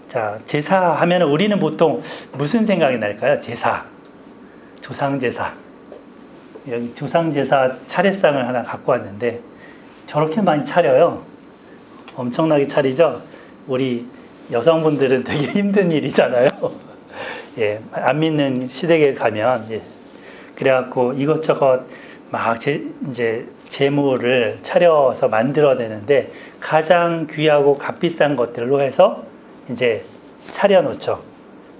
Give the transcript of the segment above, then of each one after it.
자, 제사 하면 우리는 보통 무슨 생각이 날까요? 제사, 조상제사. 여기 조상제사 차례상을 하나 갖고 왔는데 저렇게 많이 차려요. 엄청나게 차리죠? 우리 여성분들은 되게 힘든 일이잖아요. 예, 안 믿는 시댁에 가면, 예. 그래갖고 이것저것 막 이제 재물을 차려서 만들어내는데 가장 귀하고 값비싼 것들로 해서 이제 차려놓죠.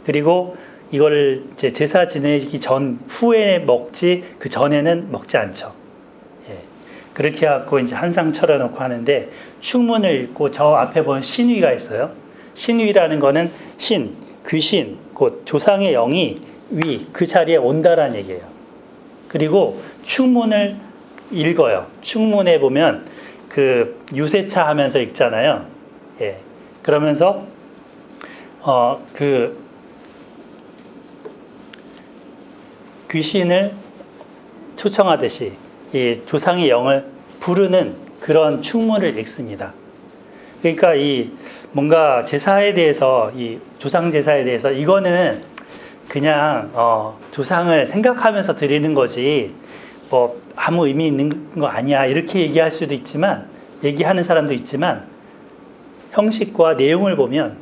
그리고 이걸 이제 제사 지내기 후에 먹지, 그 전에는 먹지 않죠. 예. 그렇게 해갖고 이제 한 상 차려놓고 하는데 축문을 읽고 저 앞에 보면 신위가 있어요. 신위라는 거는 신, 귀신, 곧 조상의 영이 그 자리에 온다라는 얘기예요. 그리고 축문을 읽어요. 축문에 보면 그 유세차 하면서 읽잖아요. 예. 그러면서 그 귀신을 초청하듯이 이 조상의 영을 부르는 그런 축문을 읽습니다. 그러니까 이 뭔가 제사에 대해서, 이 조상 제사에 대해서 이거는 그냥 조상을 생각하면서 드리는 거지 뭐 아무 의미 있는 거 아니야 이렇게 얘기할 수도 있지만, 얘기하는 사람도 있지만 형식과 내용을 보면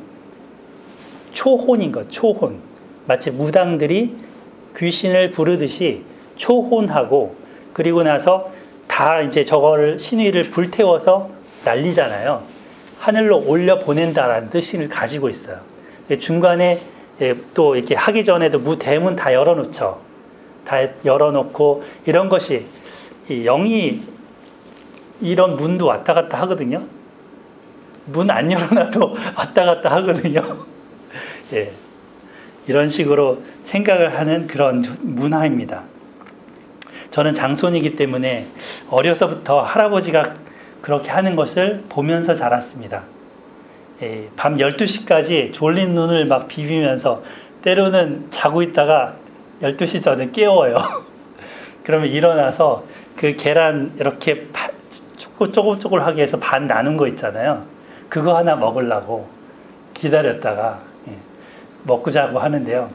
초혼인 것, 초혼. 마치 무당들이 귀신을 부르듯이 초혼하고, 그리고 나서 다 이제 저거를 신위를 불태워서 날리잖아요. 하늘로 올려 보낸다라는 뜻을 가지고 있어요. 중간에 또 이렇게 하기 전에도 대문 다 열어놓죠. 다 열어놓고 이런 것이, 이 영이 이런 문도 왔다 갔다 하거든요. 문 안 열어놔도 왔다 갔다 하거든요. 예. 이런 식으로 생각을 하는 그런 문화입니다. 저는 장손이기 때문에 어려서부터 할아버지가 그렇게 하는 것을 보면서 자랐습니다. 예, 밤 12시까지 졸린 눈을 막 비비면서 때로는 자고 있다가 12시 전에 깨워요. 그러면 일어나서 그 계란 이렇게 쪼글쪼글하게 해서 반 나눈 거 있잖아요. 그거 하나 먹으려고 기다렸다가 먹고 자고 하는데요.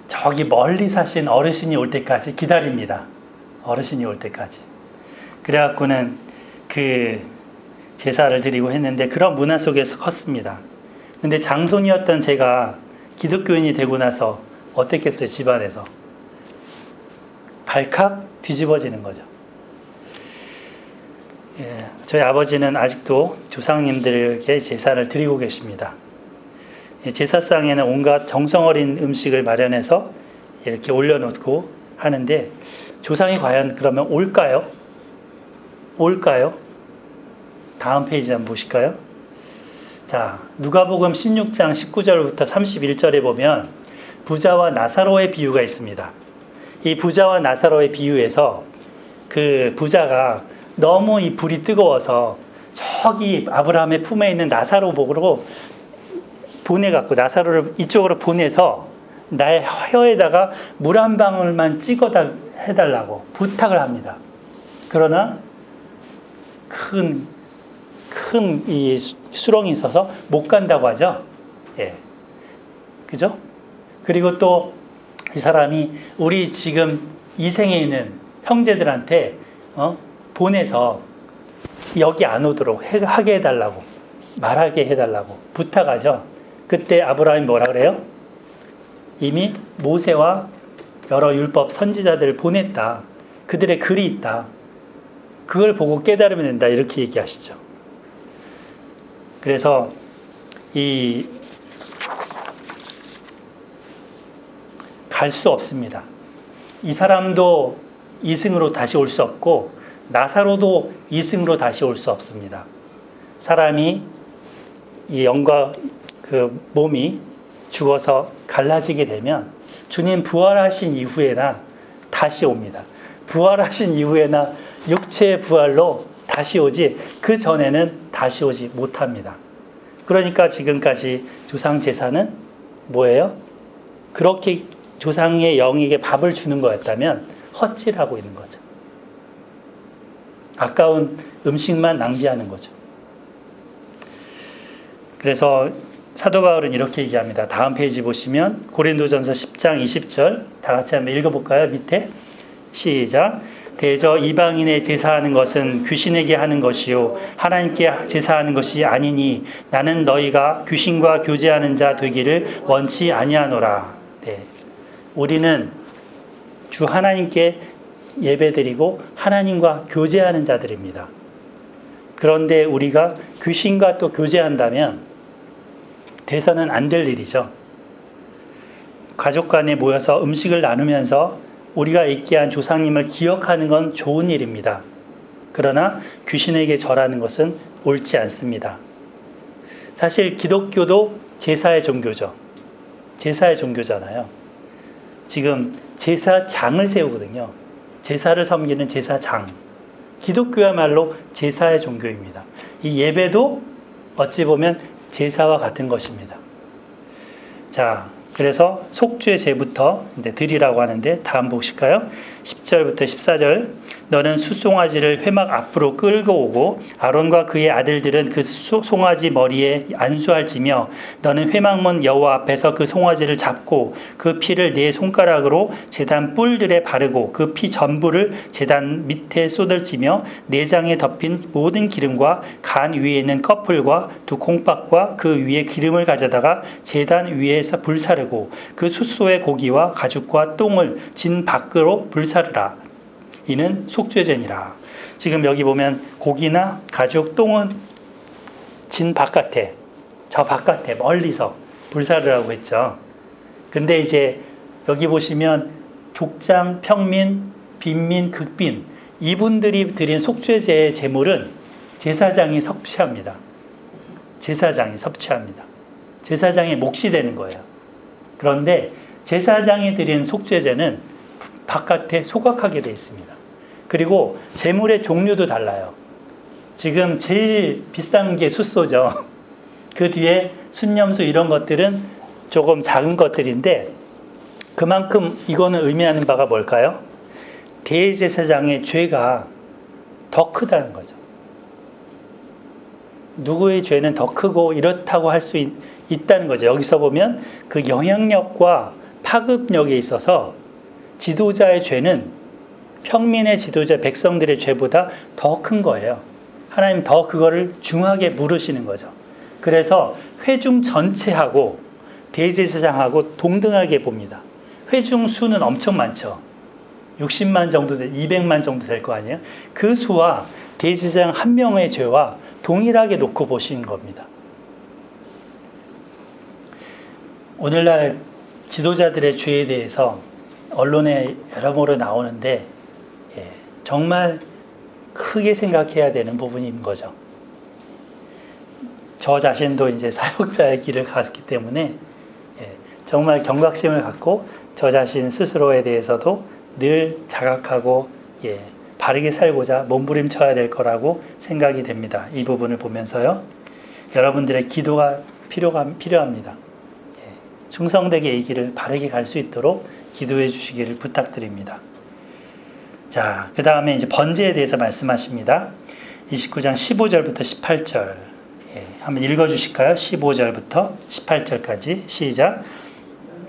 저기 멀리 사신 어르신이 올 때까지 기다립니다. 어르신이 올 때까지. 그래갖고는 그 제사를 드리고 했는데 그런 문화 속에서 컸습니다. 근데 장손이었던 제가 기독교인이 되고 나서 어땠겠어요? 집안에서 발칵 뒤집어지는 거죠. 예, 저희 아버지는 아직도 조상님들에게 제사를 드리고 계십니다. 예, 제사상에는 온갖 정성 어린 음식을 마련해서 이렇게 올려놓고 하는데 조상이 과연 그러면 올까요? 올까요? 다음 페이지 한번 보실까요? 자, 누가복음 16장 19절부터 31절에 보면 부자와 나사로의 비유가 있습니다. 이 부자와 나사로의 비유에서 그 부자가 너무 이 불이 뜨거워서 저기 아브라함의 품에 있는 나사로 보고 보내갖고, 나사로를 이쪽으로 보내서 나의 혀에다가 물 한 방울만 찍어 해달라고 부탁을 합니다. 그러나 큰 이 수렁이 있어서 못 간다고 하죠. 예. 그죠? 그리고 또 이 사람이 우리 지금 이 생에 있는 형제들한테 보내서 여기 안 오도록 하게 해달라고, 말하게 해달라고 부탁하죠. 그때 아브라함이 뭐라 그래요? 이미 모세와 여러 율법 선지자들을 보냈다. 그들의 글이 있다. 그걸 보고 깨달으면 된다. 이렇게 얘기하시죠. 그래서 갈 수 없습니다. 이 사람도 이승으로 다시 올 수 없고 나사로도 이승으로 다시 올 수 없습니다. 사람이 이 영과 그 몸이 죽어서 갈라지게 되면 주님 부활하신 이후에나 다시 옵니다. 부활하신 이후에나 육체의 부활로 다시 오지 그 전에는 다시 오지 못합니다. 그러니까 지금까지 조상 제사는 뭐예요? 그렇게 조상의 영에게 밥을 주는 거였다면 헛질하고 있는 거죠. 아까운 음식만 낭비하는 거죠. 그래서 사도 바울은 이렇게 얘기합니다. 다음 페이지 보시면 고린도전서 10장 20절 다 같이 한번 읽어볼까요? 밑에 시작. 대저 이방인의 제사하는 것은 귀신에게 하는 것이요 하나님께 제사하는 것이 아니니 나는 너희가 귀신과 교제하는 자 되기를 원치 아니하노라. 네. 우리는 주 하나님께 예배드리고 하나님과 교제하는 자들입니다. 그런데 우리가 귀신과 또 교제한다면 돼서는 안 될 일이죠. 가족 간에 모여서 음식을 나누면서 우리가 있게 한 조상님을 기억하는 건 좋은 일입니다. 그러나 귀신에게 절하는 것은 옳지 않습니다. 사실 기독교도 제사의 종교죠. 제사의 종교잖아요. 지금 제사장을 세우거든요. 제사를 섬기는 제사장. 기독교야말로 제사의 종교입니다. 이 예배도 어찌 보면 제사와 같은 것입니다. 자, 그래서 속죄 제부터 이제 드리라고 하는데 다음 보실까요? 10절부터 14절. 너는 숫송아지를 회막 앞으로 끌고 오고 아론과 그의 아들들은 그 송아지 머리에 안수할지며 너는 회막문 여호와 앞에서 그 송아지를 잡고 그 피를 네 손가락으로 제단 뿔들에 바르고 그 피 전부를 제단 밑에 쏟을지며 내장에 덮인 모든 기름과 간 위에 있는 꺼풀과 두 콩밥과 그 위에 기름을 가져다가 제단 위에서 불사르고 그 숫소의 고기와 가죽과 똥을 진 밖으로 불사르라. 이는 속죄제니라. 지금 여기 보면 고기나 가죽, 똥은 진 바깥에, 저 바깥에 멀리서 불사르라고 했죠. 근데 이제 여기 보시면 족장, 평민, 빈민, 극빈 이분들이 드린 속죄제의 제물은 제사장이 섭취합니다. 제사장이 섭취합니다. 제사장의 몫이 되는 거예요. 그런데 제사장이 드린 속죄제는 바깥에 소각하게 되어 있습니다. 그리고 제물의 종류도 달라요. 지금 제일 비싼 게 숫소죠. 그 뒤에 순념수 이런 것들은 조금 작은 것들인데 그만큼 이거는 의미하는 바가 뭘까요? 대제사장의 죄가 더 크다는 거죠. 누구의 죄는 더 크고 이렇다고 할 수 있다는 거죠. 여기서 보면 그 영향력과 파급력에 있어서 지도자의 죄는 평민의 지도자 백성들의 죄보다 더 큰 거예요. 하나님 더 그거를 중하게 물으시는 거죠. 그래서 회중 전체하고 대제사장하고 동등하게 봅니다. 회중 수는 엄청 많죠. 60만 정도, 200만 정도 될 거 아니에요? 그 수와 대제사장 한 명의 죄와 동일하게 놓고 보시는 겁니다. 오늘날 지도자들의 죄에 대해서 언론에 여러모로 나오는데 정말 크게 생각해야 되는 부분인 거죠. 저 자신도 이제 사역자의 길을 갔기 때문에 정말 경각심을 갖고 저 자신 스스로에 대해서도 늘 자각하고 바르게 살고자 몸부림쳐야 될 거라고 생각이 됩니다. 이 부분을 보면서요. 여러분들의 기도가 필요합니다. 충성되게 이 길을 바르게 갈 수 있도록 기도해 주시기를 부탁드립니다. 자, 그 다음에 이제 번제에 대해서 말씀하십니다. 29장 15절부터 18절. 한번 읽어 주실까요? 15절부터 18절까지 시작.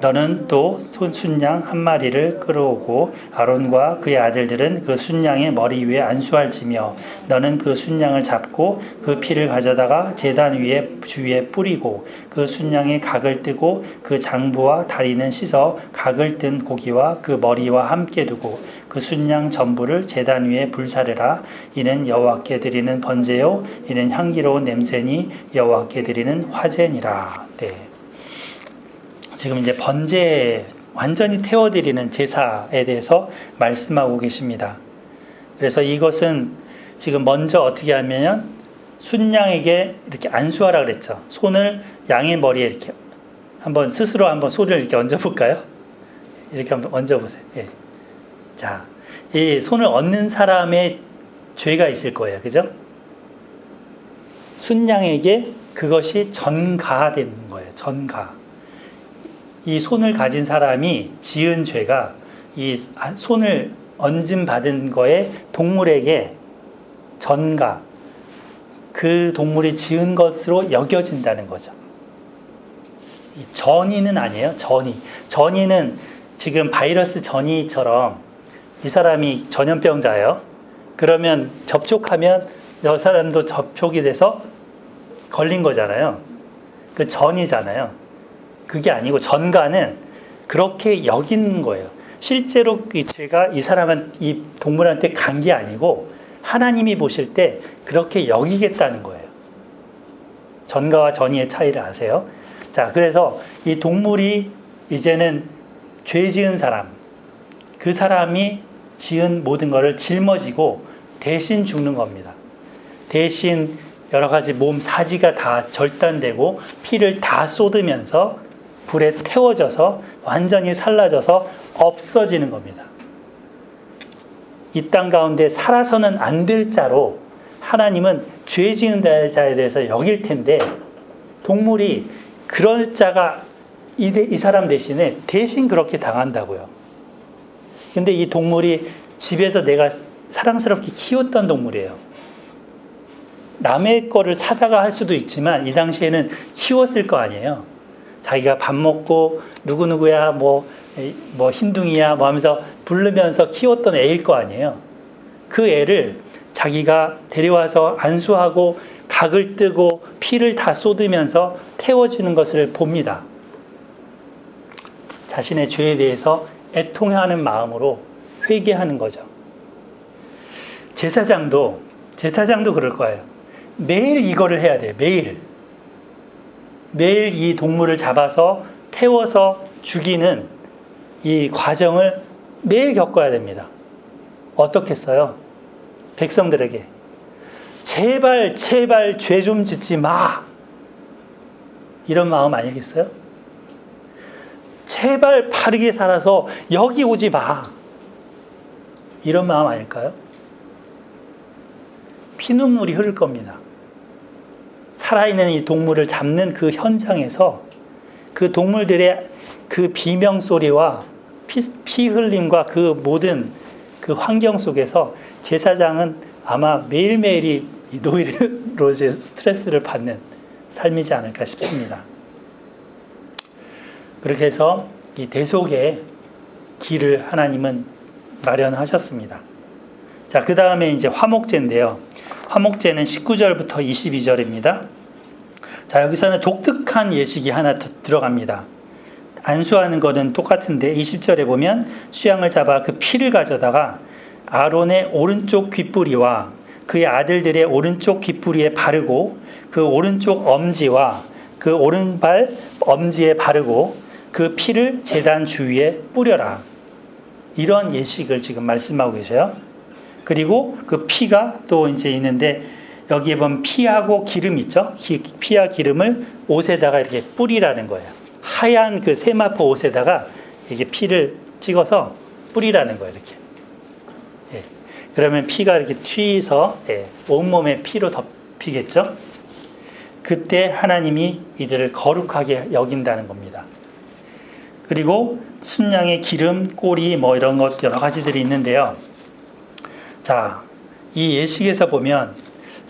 너는 또 순양 한 마리를 끌어오고 아론과 그의 아들들은 그 순양의 머리 위에 안수할지며 너는 그 순양을 잡고 그 피를 가져다가 제단 위에 주위에 뿌리고 그 순양의 각을 뜨고 그 장부와 다리는 씻어 각을 뜬 고기와 그 머리와 함께 두고 그 순양 전부를 제단 위에 불사르라. 이는 여호와께 드리는 번제요 이는 향기로운 냄새니 여호와께 드리는 화제니라. 네. 지금 이제 번제 완전히 태워드리는 제사에 대해서 말씀하고 계십니다. 그래서 이것은 지금 먼저 어떻게 하면 순양에게 이렇게 안수하라 그랬죠. 손을 양의 머리에 이렇게 한번 스스로 한번 손을 이렇게 얹어볼까요? 이렇게 한번 얹어보세요. 예. 자, 이 손을 얹는 사람의 죄가 있을 거예요. 그죠? 순양에게 그것이 전가되는 거예요. 전가. 이 손을 가진 사람이 지은 죄가 이 손을 얹음 받은 거에 동물에게 전가, 그 동물이 지은 것으로 여겨진다는 거죠. 전이는 아니에요. 전이는 지금 바이러스 전이처럼 이 사람이 전염병자예요. 그러면 접촉하면 저 사람도 접촉이 돼서 걸린 거잖아요. 그 전이잖아요. 그게 아니고 전가는 그렇게 여기는 거예요. 실제로 이 죄가 이 동물한테 간 게 아니고 하나님이 보실 때 그렇게 여기겠다는 거예요. 전가와 전이의 차이를 아세요? 자, 그래서 이 동물이 이제는 죄 지은 사람, 그 사람이 지은 모든 것을 짊어지고 대신 죽는 겁니다. 대신 여러 가지 몸 사지가 다 절단되고 피를 다 쏟으면서 불에 태워져서 완전히 살라져서 없어지는 겁니다. 이 땅 가운데 살아서는 안 될 자로 하나님은 죄 지은 자에 대해서 여길 텐데 동물이 그럴 자가 이 사람 대신에 대신 그렇게 당한다고요. 근데 이 동물이 집에서 내가 사랑스럽게 키웠던 동물이에요. 남의 거를 사다가 할 수도 있지만 이 당시에는 키웠을 거 아니에요. 자기가 밥 먹고 누구누구야 뭐 흰둥이야 뭐 하면서 부르면서 키웠던 애일 거 아니에요. 그 애를 자기가 데려와서 안수하고 각을 뜨고 피를 다 쏟으면서 태워주는 것을 봅니다. 자신의 죄에 대해서 애통하는 마음으로 회개하는 거죠. 제사장도 그럴 거예요. 매일 이거를 해야 돼요. 매일 이 동물을 잡아서 태워서 죽이는 이 과정을 매일 겪어야 됩니다. 어떻겠어요? 백성들에게 제발 죄 좀 짓지 마, 이런 마음 아니겠어요? 제발 바르게 살아서 여기 오지 마, 이런 마음 아닐까요? 피눈물이 흐를 겁니다. 살아있는 이 동물을 잡는 그 현장에서 그 동물들의 그 비명 소리와 피 흘림과 그 모든 그 환경 속에서 제사장은 아마 매일매일이 노이로 스트레스를 받는 삶이지 않을까 싶습니다. 그렇게 해서 이 대속의 길을 하나님은 마련하셨습니다. 자, 그 다음에 이제 화목제인데요. 화목제는 19절부터 22절입니다. 자, 여기서는 독특한 예식이 하나 들어갑니다. 안수하는 것은 똑같은데 20절에 보면 수양을 잡아 그 피를 가져다가 아론의 오른쪽 귓부리와 그의 아들들의 오른쪽 귓부리에 바르고 그 오른쪽 엄지와 그 오른발 엄지에 바르고 그 피를 제단 주위에 뿌려라. 이런 예식을 지금 말씀하고 계셔요. 그리고 그 피가 또 이제 있는데 여기에 보면 피하고 기름 있죠? 피와 기름을 옷에다가 이렇게 뿌리라는 거예요. 하얀 그 세마포 옷에다가 이게 피를 찍어서 뿌리라는 거예요. 이렇게. 예. 그러면 피가 이렇게 튀어서 온몸에 피로 덮이겠죠? 그때 하나님이 이들을 거룩하게 여긴다는 겁니다. 그리고 순양의 기름, 꼬리 뭐 이런 것 여러 가지들이 있는데요. 자, 이 예식에서 보면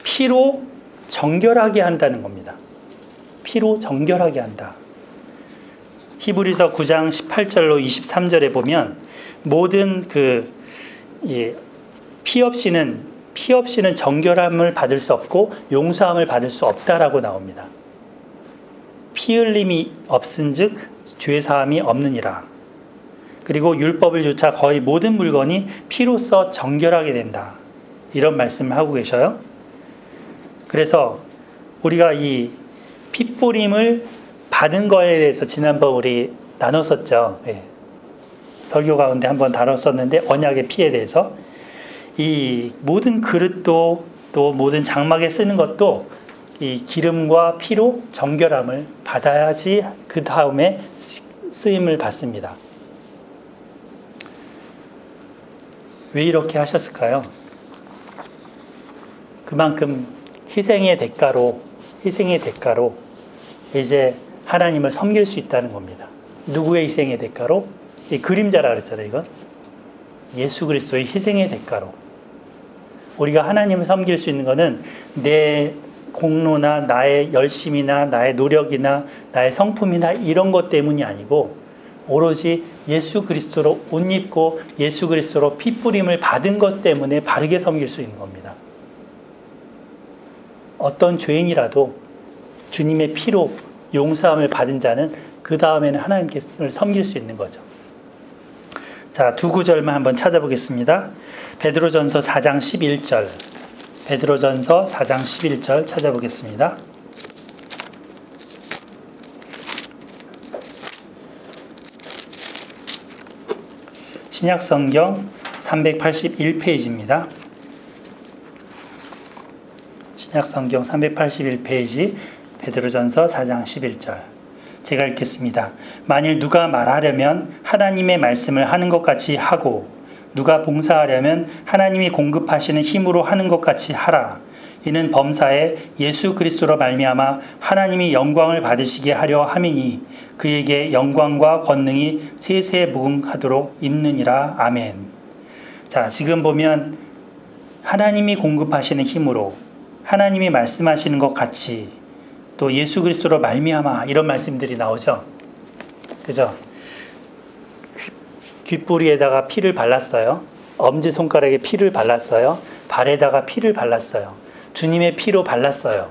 피로 정결하게 한다는 겁니다. 피로 정결하게 한다. 히브리서 9장 18절로 23절에 보면 모든 피 없이는 정결함을 받을 수 없고 용서함을 받을 수 없다라고 나옵니다. 피 흘림이 없은즉 죄 사함이 없느니라. 그리고 율법을 조차 거의 모든 물건이 피로써 정결하게 된다. 이런 말씀을 하고 계셔요. 그래서 우리가 이 핏부림을 받은 거에 대해서 지난번 우리 나눴었죠. 설교 가운데 한번 다뤘었는데 언약의 피에 대해서 이 모든 그릇도 또 모든 장막에 쓰는 것도 이 기름과 피로 정결함을 받아야지 그 다음에 쓰임을 받습니다. 왜 이렇게 하셨을까요? 그만큼 희생의 대가로 이제 하나님을 섬길 수 있다는 겁니다. 누구의 희생의 대가로? 이 그림자라 그랬잖아요. 이건 예수 그리스도의 희생의 대가로 우리가 하나님을 섬길 수 있는 것은 내 공로나 나의 열심이나 나의 노력이나 나의 성품이나 이런 것 때문이 아니고 오로지 예수 그리스도로 옷 입고 예수 그리스도로 피 뿌림을 받은 것 때문에 바르게 섬길 수 있는 겁니다. 어떤 죄인이라도 주님의 피로 용서함을 받은 자는 그 다음에는 하나님께를 섬길 수 있는 거죠. 자, 두 구절만 한번 찾아보겠습니다. 베드로전서 4장 11절. 베드로전서 4장 11절 찾아보겠습니다. 신약성경 381페이지입니다. 신약성경 381페이지 베드로전서 4장 11절. 제가 읽겠습니다. 만일 누가 말하려면 하나님의 말씀을 하는 것 같이 하고 누가 봉사하려면 하나님이 공급하시는 힘으로 하는 것 같이 하라. 이는 범사에 예수 그리스도로 말미암아 하나님이 영광을 받으시게 하려 함이니 그에게 영광과 권능이 세세 무궁하도록 있느니라. 아멘. 자, 지금 보면 하나님이 공급하시는 힘으로 하나님이 말씀하시는 것 같이 또 예수 그리스도로 말미암아 이런 말씀들이 나오죠. 그죠? 귓뿌리에다가 피를 발랐어요. 엄지손가락에 피를 발랐어요. 발에다가 피를 발랐어요. 주님의 피로 발랐어요.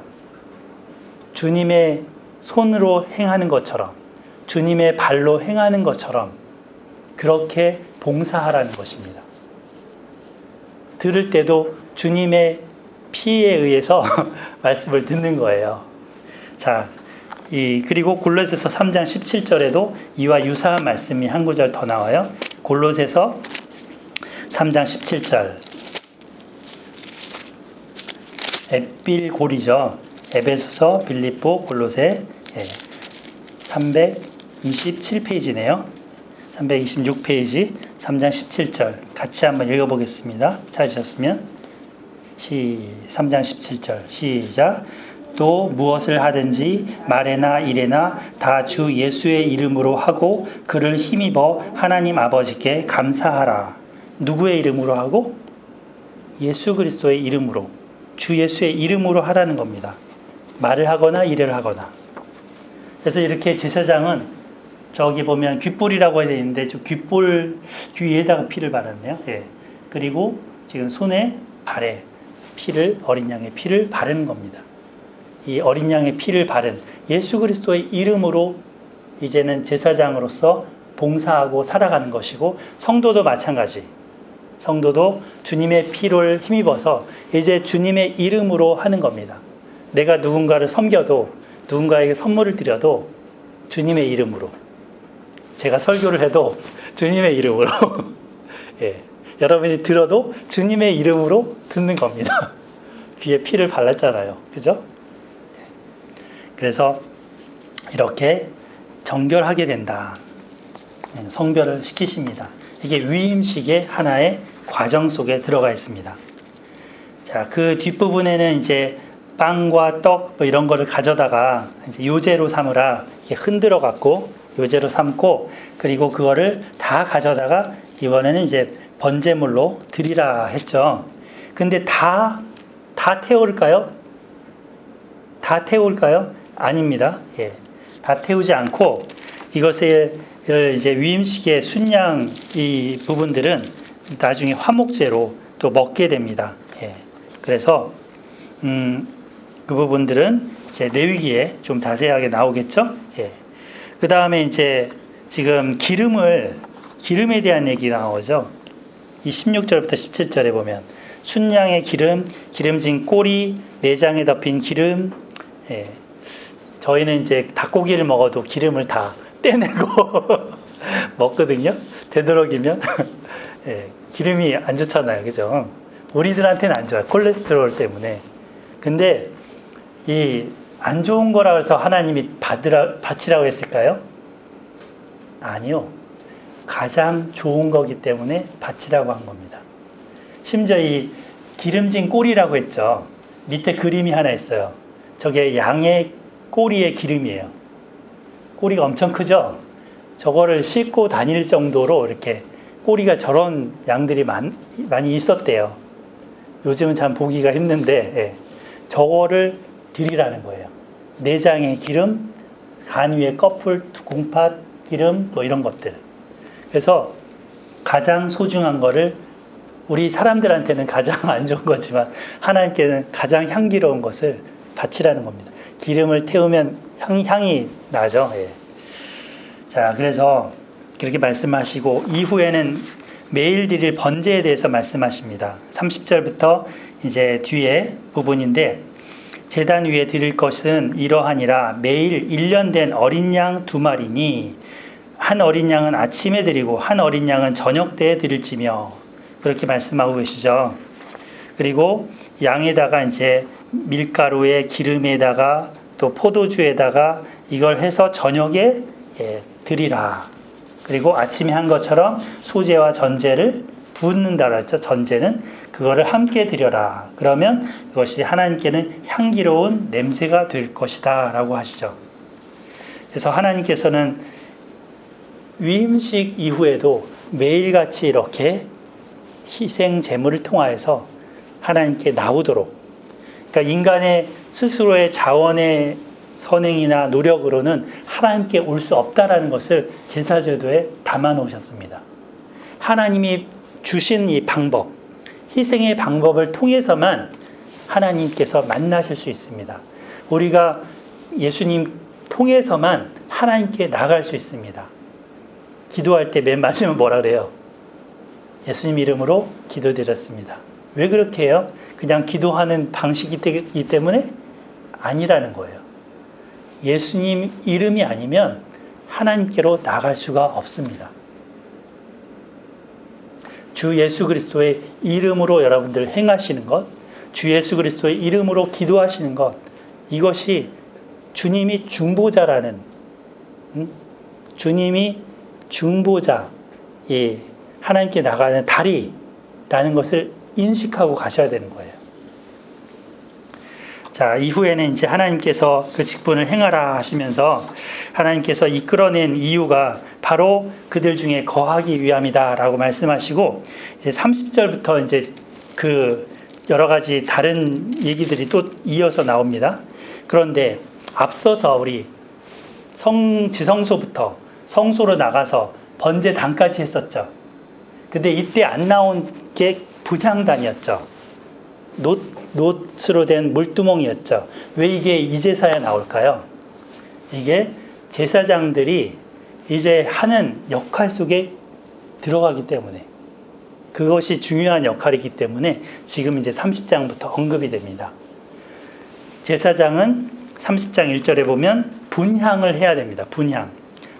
주님의 손으로 행하는 것처럼, 주님의 발로 행하는 것처럼 그렇게 봉사하라는 것입니다. 들을 때도 주님의 피에 의해서 말씀을 듣는 거예요. 자, 그리고 골로새서 3장 17절에도 이와 유사한 말씀이 한 구절 더 나와요. 골로새서 3장 17절. 에필골이죠. 에베소서, 빌립보, 골로새 327페이지네요. 326페이지 3장 17절 같이 한번 읽어보겠습니다. 찾으셨으면 3장 17절 시작. 또 무엇을 하든지 말에나 일에나 다 주 예수의 이름으로 하고 그를 힘입어 하나님 아버지께 감사하라. 누구의 이름으로 하고? 예수 그리스도의 이름으로, 주 예수의 이름으로 하라는 겁니다. 말을 하거나 일을 하거나. 그래서 이렇게 제사장은 저기 보면 귓불이라고 해야 되는데 저 귓불 귀에다가 피를 바랐네요. 예. 그리고 지금 손에 발에 피를, 어린 양의 피를 바르는 겁니다. 이 어린 양의 피를 바른 예수 그리스도의 이름으로 이제는 제사장으로서 봉사하고 살아가는 것이고, 성도도 마찬가지. 성도도 주님의 피를 힘입어서 이제 주님의 이름으로 하는 겁니다. 내가 누군가를 섬겨도, 누군가에게 선물을 드려도 주님의 이름으로, 제가 설교를 해도 주님의 이름으로 예. 여러분이 들어도 주님의 이름으로 듣는 겁니다. 귀에 피를 발랐잖아요. 그죠? 그래서 이렇게 정결하게 된다. 성별을 시키십니다. 이게 위임식의 하나의 과정 속에 들어가 있습니다. 자, 그 뒷부분에는 이제 빵과 떡 뭐 이런 거를 가져다가 이제 요제로 삼으라 이렇게 흔들어 갖고 요제로 삼고, 그리고 그거를 다 가져다가 이번에는 이제 번제물로 드리라 했죠. 근데 다 태울까요? 다 태울까요? 아닙니다. 예. 다 태우지 않고 이것을 이제 위임식의 순양 이 부분들은 나중에 화목제로 또 먹게 됩니다. 예. 그래서 그 부분들은 이제 레위기에 좀 자세하게 나오겠죠. 예. 그 다음에 이제 지금 기름에 대한 얘기 나오죠. 이 16절부터 17절에 보면 순양의 기름, 기름진 꼬리, 내장에 덮인 기름. 예. 저희는 이제 닭고기를 먹어도 기름을 다 떼내고 먹거든요. 되도록이면 예. 기름이 안 좋잖아요, 그죠? 우리들한테는 안 좋아요, 콜레스테롤 때문에. 근데 이 안 좋은 거라 해서 하나님이 바치라고 했을까요? 아니요. 가장 좋은 거기 때문에 바치라고 한 겁니다. 심지어 이 기름진 꼬리라고 했죠. 밑에 그림이 하나 있어요. 저게 양의 꼬리의 기름이에요. 꼬리가 엄청 크죠? 저거를 싣고 다닐 정도로 이렇게 꼬리가 저런 양들이 많이 있었대요. 요즘은 참 보기가 힘든데, 예. 저거를 드리라는 거예요. 내장의 기름, 간 위에 꺼풀, 공팥, 기름, 뭐 이런 것들. 그래서 가장 소중한 거를 우리 사람들한테는 가장 안 좋은 거지만 하나님께는 가장 향기로운 것을 바치라는 겁니다. 기름을 태우면 향이 나죠. 예. 자, 그래서 그렇게 말씀하시고 이후에는 매일 드릴 번제에 대해서 말씀하십니다. 30절부터 이제 뒤에 부분인데 제단 위에 드릴 것은 이러하니라 매일 1년 된 어린 양 2마리니 한 어린 양은 아침에 드리고 한 어린 양은 저녁 때에 드릴지며 그렇게 말씀하고 계시죠. 그리고 양에다가 이제 밀가루에 기름에다가 또 포도주에다가 이걸 해서 저녁에 드리라. 그리고 아침에 한 것처럼 소제와 전제를 붓는다라 했죠. 전제는 그거를 함께 드려라. 그러면 그것이 하나님께는 향기로운 냄새가 될 것이다 라고 하시죠. 그래서 하나님께서는 위임식 이후에도 매일같이 이렇게 희생 제물을 통하여서 하나님께 나오도록, 그러니까 인간의 스스로의 자원의 선행이나 노력으로는 하나님께 올 수 없다라는 것을 제사제도에 담아 놓으셨습니다. 하나님이 주신 이 방법, 희생의 방법을 통해서만 하나님께서 만나실 수 있습니다. 우리가 예수님 통해서만 하나님께 나갈 수 있습니다. 기도할 때 맨 마지막에 뭐라 그래요? 예수님 이름으로 기도드렸습니다. 왜 그렇게 해요? 그냥 기도하는 방식이기 때문에? 아니라는 거예요. 예수님 이름이 아니면 하나님께로 나갈 수가 없습니다. 주 예수 그리스도의 이름으로 여러분들 행하시는 것, 주 예수 그리스도의 이름으로 기도하시는 것, 이것이 주님이 중보자라는, 주님이 중보자, 하나님께 나가는 다리라는 것을 인식하고 가셔야 되는 거예요. 자, 이후에는 이제 하나님께서 그 직분을 행하라 하시면서 하나님께서 이끌어낸 이유가 바로 그들 중에 거하기 위함이다라고 말씀하시고, 이제 30절부터 이제 그 여러 가지 다른 얘기들이 또 이어서 나옵니다. 그런데 앞서서 우리 지성소부터 성소로 나가서 번제단까지 했었죠. 근데 이때 안 나온 게 분향단이었죠. 놋으로 된 물두멍이었죠. 왜 이게 이제서야 나올까요? 이게 제사장들이 이제 하는 역할 속에 들어가기 때문에, 그것이 중요한 역할이기 때문에 지금 이제 30장부터 언급이 됩니다. 제사장은 30장 1절에 보면 분향을 해야 됩니다. 분향.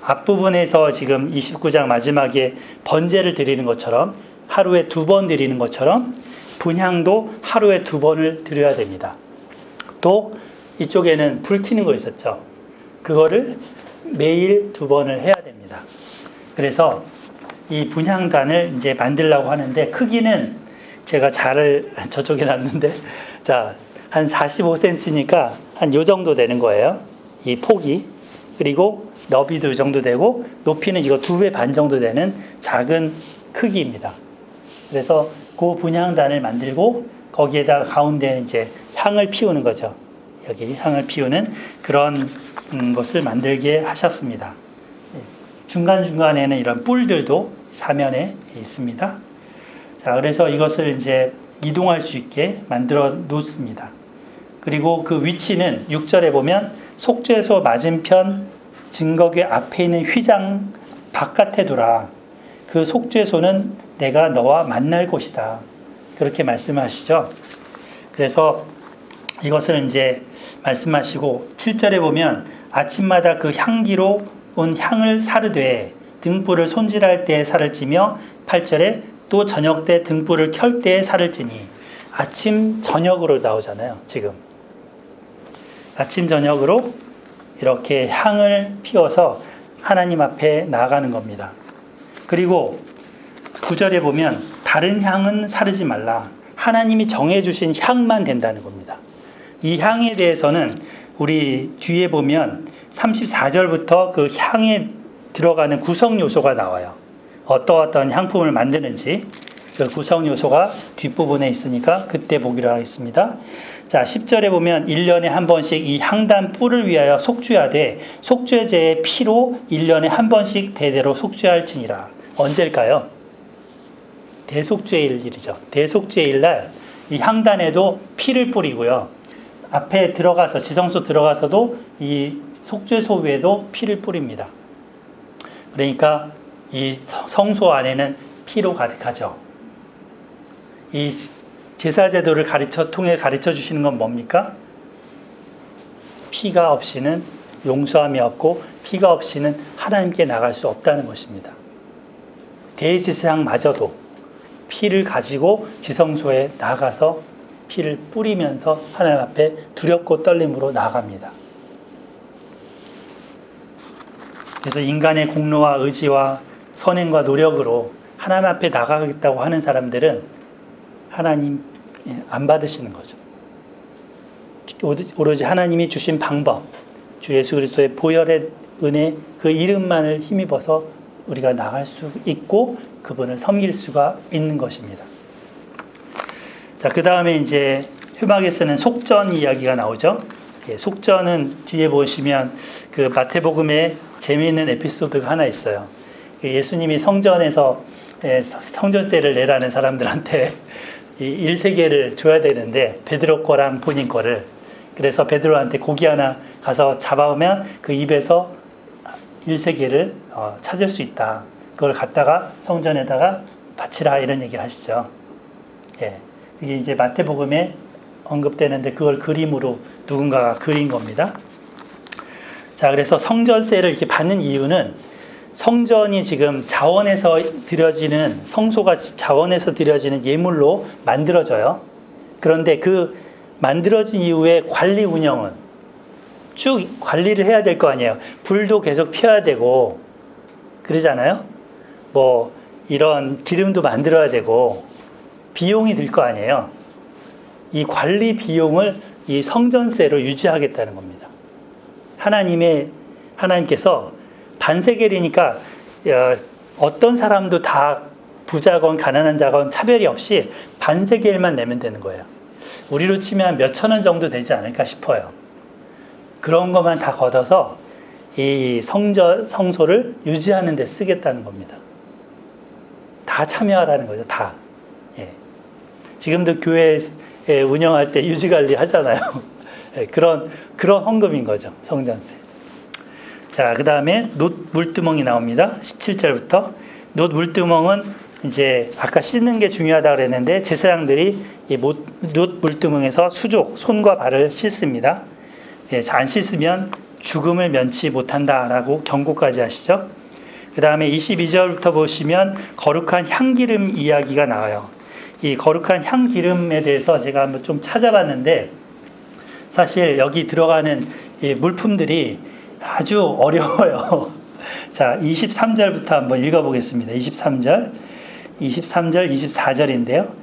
앞부분에서 지금 29장 마지막에 번제를 드리는 것처럼, 하루에 2번 드리는 것처럼 분향도 하루에 2번을 드려야 됩니다. 또 이쪽에는 불 켜는 거 있었죠. 그거를 매일 2번을 해야 됩니다. 그래서 이 분향단을 이제 만들려고 하는데, 크기는 제가 저쪽에 놨는데, 자, 한 45cm니까 한 요 정도 되는 거예요. 이 폭이. 그리고 너비도 이 정도 되고, 높이는 이거 2배 반 정도 되는 작은 크기입니다. 그래서 그 분향단을 만들고 거기에다가 가운데는 이제 향을 피우는 거죠. 여기 향을 피우는 그런 것을 만들게 하셨습니다. 중간중간에는 이런 뿔들도 사면에 있습니다. 자, 그래서 이것을 이제 이동할 수 있게 만들어 놓습니다. 그리고 그 위치는 6절에 보면 속죄소 맞은편 증거궤 앞에 있는 휘장 바깥에 두라. 그 속죄소는 내가 너와 만날 곳이다. 그렇게 말씀하시죠. 그래서 이것을 이제 말씀하시고 7절에 보면 아침마다 그 향기로 온 향을 사르되 등불을 손질할 때에 살을 찌며 8절에 또 저녁 때 등불을 켤 때에 살을 찌니, 아침 저녁으로 나오잖아요. 지금 아침 저녁으로 이렇게 향을 피워서 하나님 앞에 나아가는 겁니다. 그리고 9절에 보면 다른 향은 사르지 말라. 하나님이 정해주신 향만 된다는 겁니다. 이 향에 대해서는 우리 뒤에 보면 34절부터 그 향에 들어가는 구성 요소가 나와요. 어떤 향품을 만드는지 그 구성 요소가 뒷부분에 있으니까 그때 보기로 하겠습니다. 자, 10절에 보면 1년에 한 번씩 이 향단 뿔을 위하여 속죄하되 속죄제의 피로 1년에 한 번씩 대대로 속죄할지니라. 언제일까요? 대속죄일이죠. 대속죄일날 이 향단에도 피를 뿌리고요. 앞에 들어가서 지성소 들어가서도 이 속죄소 위에도 피를 뿌립니다. 그러니까 이 성소 안에는 피로 가득하죠. 이 제사제도를 통해 가르쳐 주시는 건 뭡니까? 피가 없이는 용서함이 없고 피가 없이는 하나님께 나갈 수 없다는 것입니다. 대제사장마저도 피를 가지고 지성소에 나가서 피를 뿌리면서 하나님 앞에 두렵고 떨림으로 나아갑니다. 그래서 인간의 공로와 의지와 선행과 노력으로 하나님 앞에 나가겠다고 하는 사람들은 하나님 안 받으시는 거죠. 오로지 하나님이 주신 방법, 주 예수 그리스도의 보혈의 은혜, 그 이름만을 힘입어서 우리가 나갈 수 있고 그분을 섬길 수가 있는 것입니다. 자, 그 다음에 이제 회막에서는 속전 이야기가 나오죠. 예, 속전은 뒤에 보시면 그 마태복음에 재미있는 에피소드가 하나 있어요. 예수님이 성전에서 성전세를 내라는 사람들한테 이 1세겔을 줘야 되는데 베드로 거랑 본인 거를, 그래서 베드로한테 고기 하나 가서 잡아오면 그 입에서 1세겔을 찾을 수 있다. 그걸 갖다가 성전에다가 바치라 이런 얘기 하시죠. 예, 이게 이제 마태복음에 언급되는데 그걸 그림으로 누군가가 그린 겁니다. 자, 그래서 성전세를 이렇게 받는 이유는 성전이 지금 자원에서 드려지는, 성소가 자원에서 드려지는 예물로 만들어져요. 그런데 그 만들어진 이후에 관리 운영은 쭉 관리를 해야 될 거 아니에요. 불도 계속 피워야 되고 그러잖아요. 뭐 이런 기름도 만들어야 되고 비용이 들 거 아니에요. 이 관리 비용을 이 성전세로 유지하겠다는 겁니다. 하나님께서 반세겔이니까 어떤 사람도 다 부자건 가난한 자건 차별이 없이 반세겔만 내면 되는 거예요. 우리로 치면 몇천 원 정도 되지 않을까 싶어요. 그런 것만 다 걷어서 이 성소를 유지하는 데 쓰겠다는 겁니다. 다 참여하라는 거죠. 다. 예. 지금도 교회 운영할 때 유지관리 하잖아요. 예, 그런 헌금인 거죠. 성전세. 자, 그 다음에 놋 물두멍이 나옵니다. 17절부터. 놋 물두멍은 이제 아까 씻는 게 중요하다고 그랬는데 제사장들이 이 놋 물두멍에서 수족, 손과 발을 씻습니다. 예, 안 씻으면 죽음을 면치 못한다라고 경고까지 하시죠. 그 다음에 22절부터 보시면 거룩한 향기름 이야기가 나와요. 이 거룩한 향기름에 대해서 제가 한번 좀 찾아봤는데 사실 여기 들어가는 이 물품들이 아주 어려워요. 자, 23절부터 한번 읽어보겠습니다. 23절, 24절인데요.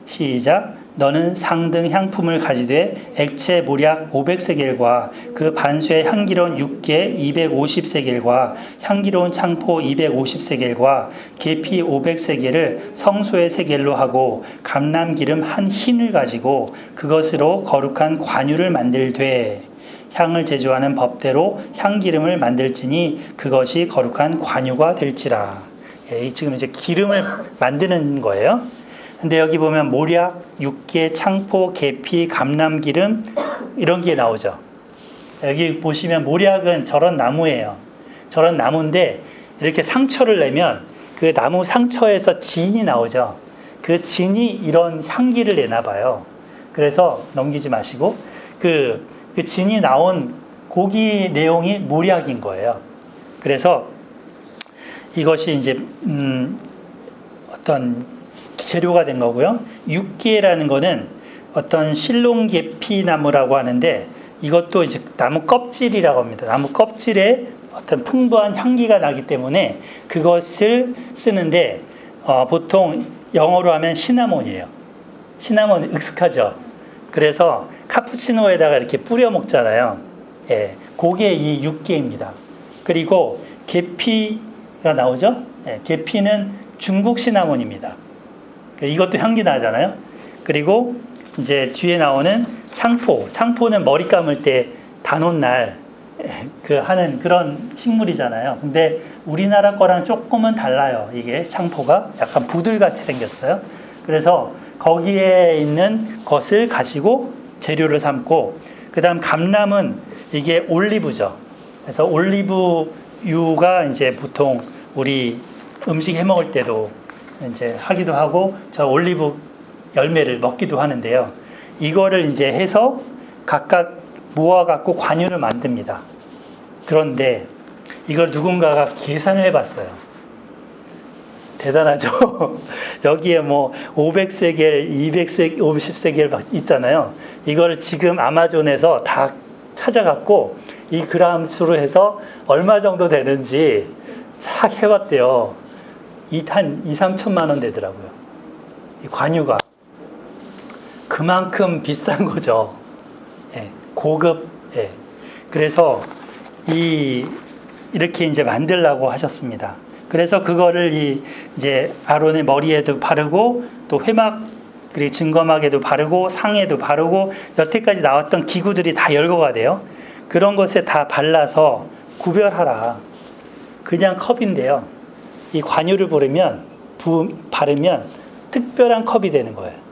시작. 너는 상등 향품을 가지되 액체 모략 500세겔과 그 반수의 향기로운 육개 250세겔과 향기로운 창포 250세겔과 계피 500세겔을 성소의 세겔로 하고 감람기름 한 흰을 가지고 그것으로 거룩한 관유를 만들되 향을 제조하는 법대로 향기름을 만들지니 그것이 거룩한 관유가 될지라. 예, 지금 이제 기름을 만드는 거예요. 근데 여기 보면 모략, 육개, 창포, 계피, 감람기름 이런 게 나오죠. 여기 보시면 모략은 저런 나무예요. 저런 나무인데 이렇게 상처를 내면 그 나무 상처에서 진이 나오죠. 그 진이 이런 향기를 내나 봐요. 그래서 넘기지 마시고 그 진이 나온 고기 내용이 모략인 거예요. 그래서 이것이 이제 어떤 재료가 된 거고요. 육계라는 거는 어떤 실롱계피 나무라고 하는데 이것도 이제 나무 껍질이라고 합니다. 나무 껍질에 어떤 풍부한 향기가 나기 때문에 그것을 쓰는데 보통 영어로 하면 시나몬이에요. 시나몬 익숙하죠. 그래서 카푸치노에다가 이렇게 뿌려 먹잖아요. 예, 그게 이 육계입니다. 그리고 계피가 나오죠. 예, 계피는 중국 시나몬입니다. 이것도 향기 나잖아요. 그리고 이제 뒤에 나오는 창포는 머리 감을 때 단오날 하는 그런 식물이잖아요. 근데 우리나라 거랑 조금은 달라요. 이게 창포가 약간 부들같이 생겼어요. 그래서 거기에 있는 것을 가지고 재료를 삼고, 그 다음 감람은 이게 올리브죠. 그래서 올리브유가 이제 보통 우리 음식 해 먹을 때도 이제 하기도 하고, 저 올리브 열매를 먹기도 하는데요. 이거를 이제 해서 각각 모아갖고 관유를 만듭니다. 그런데 이걸 누군가가 계산을 해봤어요. 대단하죠? 여기에 뭐 500세겔, 250세겔 막 있잖아요. 이걸 지금 아마존에서 다 찾아갖고 이 그람 수로 해서 얼마 정도 되는지 싹 해봤대요. 한 2, 3천만 원 되더라고요. 이 관유가. 그만큼 비싼 거죠. 예, 고급. 예. 그래서 이렇게 이제 만들라고 하셨습니다. 그래서 그거를 이제 아론의 머리에도 바르고, 또 회막 그리고 증거막에도 바르고, 상에도 바르고, 여태까지 나왔던 기구들이 다 열거가 돼요. 그런 것에 다 발라서 구별하라. 그냥 컵인데요. 이 관유를 바르면 특별한 컵이 되는 거예요.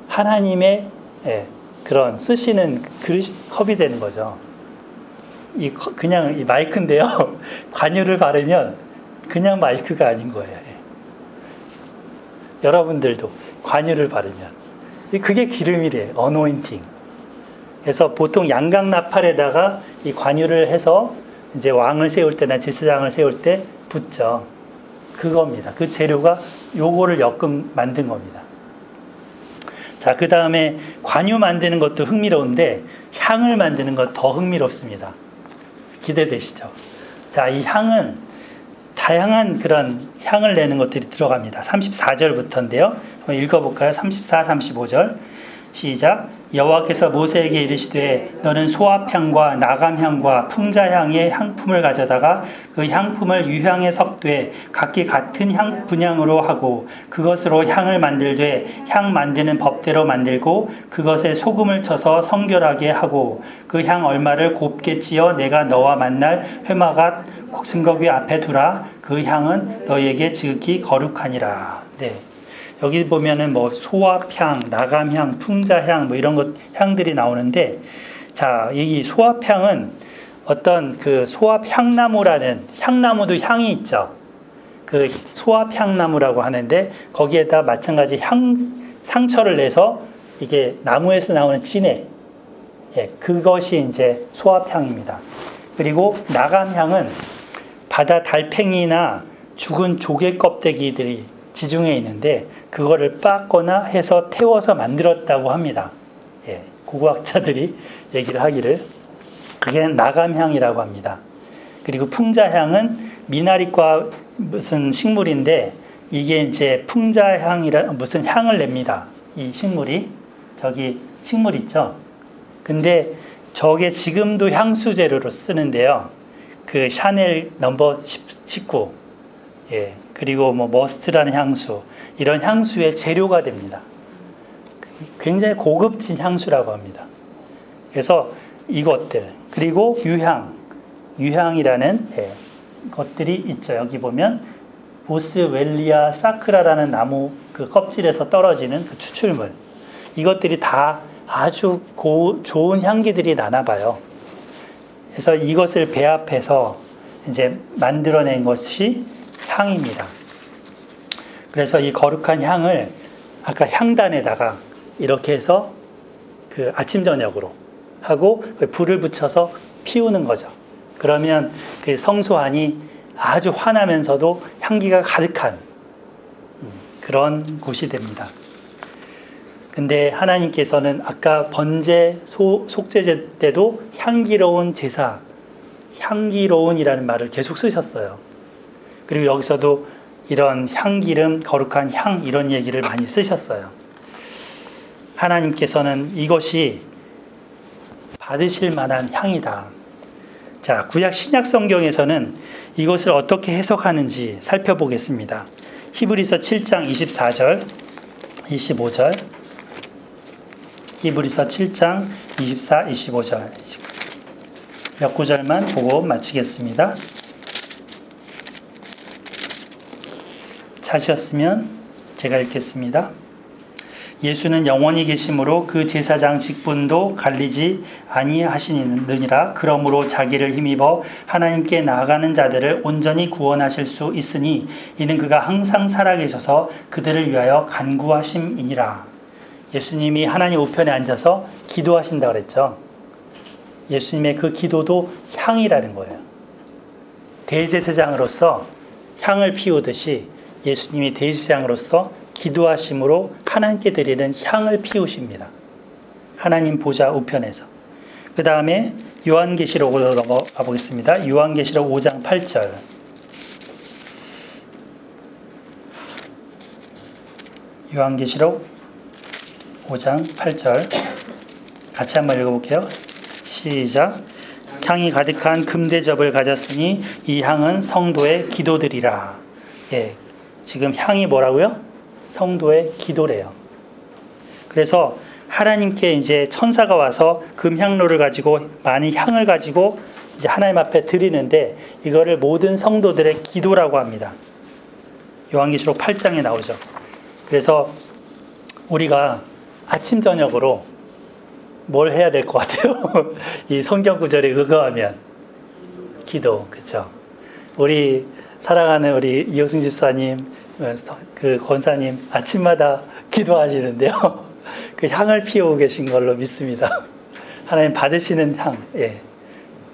하나님의 그런 쓰시는 컵이 되는 거죠. 그냥 이 마이크인데요. 관유를 바르면 그냥 마이크가 아닌 거예요. 여러분들도 관유를 바르면 그게 기름이래요. 어노인팅. 그래서 보통 양각 나팔에다가 이 관유를 해서 이제 왕을 세울 때나 제사장을 세울 때 붓죠. 그겁니다. 그 재료가 요거를 엮음 만든 겁니다. 자, 그 다음에 관유 만드는 것도 흥미로운데 향을 만드는 것 더 흥미롭습니다. 기대되시죠? 자, 이 향은 다양한 그런 향을 내는 것들이 들어갑니다. 34절부터인데요. 한번 읽어볼까요? 34, 35절. 시작. 여호와께서 모세에게 이르시되 너는 소합향과 나감향과 풍자향의 향품을 가져다가 그 향품을 유향에 섞되 각기 같은 향 분향으로 하고 그것으로 향을 만들되 향 만드는 법대로 만들고 그것에 소금을 쳐서 성결하게 하고 그 향 얼마를 곱게 찌어 내가 너와 만날 회막앗 증거궤 앞에 두라. 그 향은 너에게 지극히 거룩하니라. 네. 여기 보면은 뭐 소합향, 나감향, 풍자향 뭐 이런 것 향들이 나오는데, 자, 이 소합향은 어떤 그 소합향나무라는 향나무도 향이 있죠. 그 소합향나무라고 하는데 거기에다 마찬가지 상처를 내서 이게 나무에서 나오는 진액, 그것이 이제 소합향입니다. 그리고 나감향은 바다 달팽이나 죽은 조개 껍데기들이 지중해 있는데 그거를 빻거나 해서 태워서 만들었다고 합니다. 고고학자들이 얘기를 하기를. 그게 나감향이라고 합니다. 그리고 풍자향은 미나리과 무슨 식물인데 이게 이제 풍자향이라 무슨 향을 냅니다. 이 식물이. 저기 식물 있죠. 근데 저게 지금도 향수 재료로 쓰는데요. 그 샤넬 넘버 19. 그리고 뭐 머스트라는 향수, 이런 향수의 재료가 됩니다. 굉장히 고급진 향수라고 합니다. 그래서 이것들, 그리고 유향이라는 것들이 있죠. 여기 보면 보스웰리아 사크라라는 나무 그 껍질에서 떨어지는 그 추출물, 이것들이 다 아주 좋은 향기들이 나나 봐요. 그래서 이것을 배합해서 이제 만들어낸 것이 향입니다. 그래서 이 거룩한 향을 아까 향단에다가 이렇게 해서 그 아침 저녁으로 하고 불을 붙여서 피우는 거죠. 그러면 그 성소 안이 아주 환하면서도 향기가 가득한 그런 곳이 됩니다. 근데 하나님께서는 아까 번제 속죄제 때도 향기로운 제사, 향기로운이라는 말을 계속 쓰셨어요. 그리고 여기서도 이런 향기름, 거룩한 향 이런 얘기를 많이 쓰셨어요. 하나님께서는 이것이 받으실 만한 향이다. 자, 구약 신약 성경에서는 이것을 어떻게 해석하는지 살펴보겠습니다. 히브리서 7장 24절, 25절. 히브리서 7장 24, 25절. 몇 구절만 보고 마치겠습니다. 찾으셨으면 제가 읽겠습니다. 예수는 영원히 계심으로 그 제사장 직분도 갈리지 아니하시느니라. 그러므로 자기를 힘입어 하나님께 나아가는 자들을 온전히 구원하실 수 있으니 이는 그가 항상 살아계셔서 그들을 위하여 간구하심이니라. 예수님이 하나님 우편에 앉아서 기도하신다고 그랬죠. 예수님의 그 기도도 향이라는 거예요. 대제사장으로서 향을 피우듯이 예수님이 대제사장으로서 기도하심으로 하나님께 드리는 향을 피우십니다. 하나님 보좌 우편에서. 그 다음에 요한계시록으로 넘어가 보겠습니다. 요한계시록 5장 8절. 요한계시록 5장 8절. 같이 한번 읽어볼게요. 시작. 향이 가득한 금대접을 가졌으니 이 향은 성도의 기도들이라. 예, 지금 향이 뭐라고요? 성도의 기도래요. 그래서 하나님께 이제 천사가 와서 금향로를 가지고 많이 향을 가지고 이제 하나님 앞에 드리는데 이거를 모든 성도들의 기도라고 합니다. 요한계시록 8장에 나오죠. 그래서 우리가 아침 저녁으로 뭘 해야 될 것 같아요? 이 성경 구절에 의거하면 기도, 그렇죠? 우리 사랑하는 우리 이호승 집사님, 그 권사님 아침마다 기도하시는데요. 그 향을 피우고 계신 걸로 믿습니다. 하나님 받으시는 향, 예.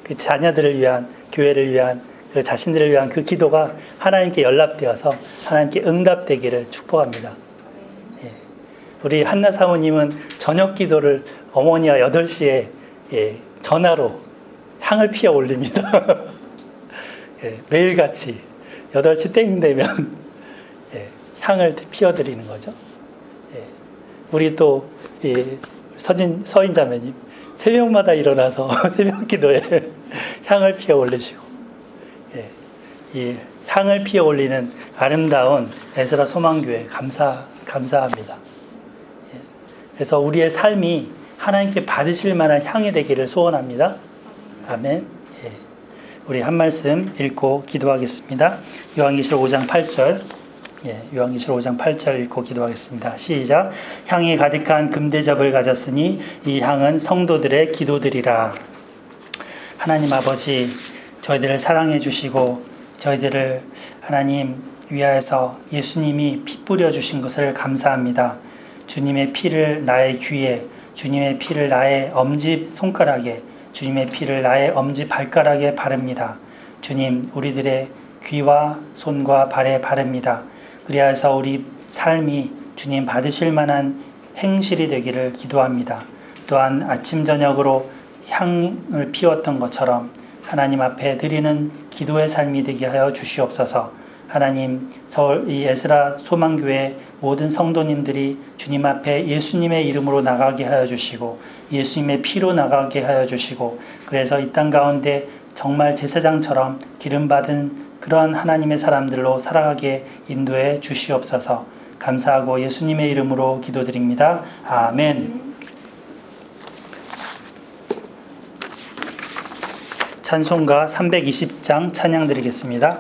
그 자녀들을 위한, 교회를 위한, 그 자신들을 위한 그 기도가 하나님께 연락되어서 하나님께 응답되기를 축복합니다. 예. 우리 한나 사모님은 저녁 기도를 어머니와 8시에 예, 전화로 향을 피워 올립니다. 예, 매일같이 8시 땡 되면 예, 향을 피워드리는 거죠. 예, 우리 또 서인 자매님 새벽마다 일어나서 새벽 기도에 향을 피워 올리시고 예, 이 향을 피워 올리는 아름다운 에스라 소망교회 감사합니다. 예, 그래서 우리의 삶이 하나님께 받으실 만한 향이 되기를 소원합니다. 아멘. 예. 우리 한 말씀 읽고 기도하겠습니다. 요한계시록 5장 8절. 예, 요한계시록 5장 8절 읽고 기도하겠습니다. 시작. 향이 가득한 금대접을 가졌으니 이 향은 성도들의 기도들이라. 하나님 아버지, 저희들을 사랑해 주시고 저희들을 하나님 위하여서 예수님이 피 뿌려 주신 것을 감사합니다. 주님의 피를 나의 귀에, 주님의 피를 나의 엄지 손가락에, 주님의 피를 나의 엄지 발가락에 바릅니다. 주님, 우리들의 귀와 손과 발에 바릅니다. 그리하여서 우리 삶이 주님 받으실 만한 행실이 되기를 기도합니다. 또한 아침 저녁으로 향을 피웠던 것처럼 하나님 앞에 드리는 기도의 삶이 되게 하여 주시옵소서. 하나님, 서울 이 에스라 소망교회 모든 성도님들이 주님 앞에 예수님의 이름으로 나가게 하여 주시고 예수님의 피로 나가게 하여 주시고 그래서 이 땅 가운데 정말 제사장처럼 기름받은 그런 하나님의 사람들로 살아가게 인도해 주시옵소서. 감사하고 예수님의 이름으로 기도드립니다. 아멘. 찬송가 320장 찬양 드리겠습니다.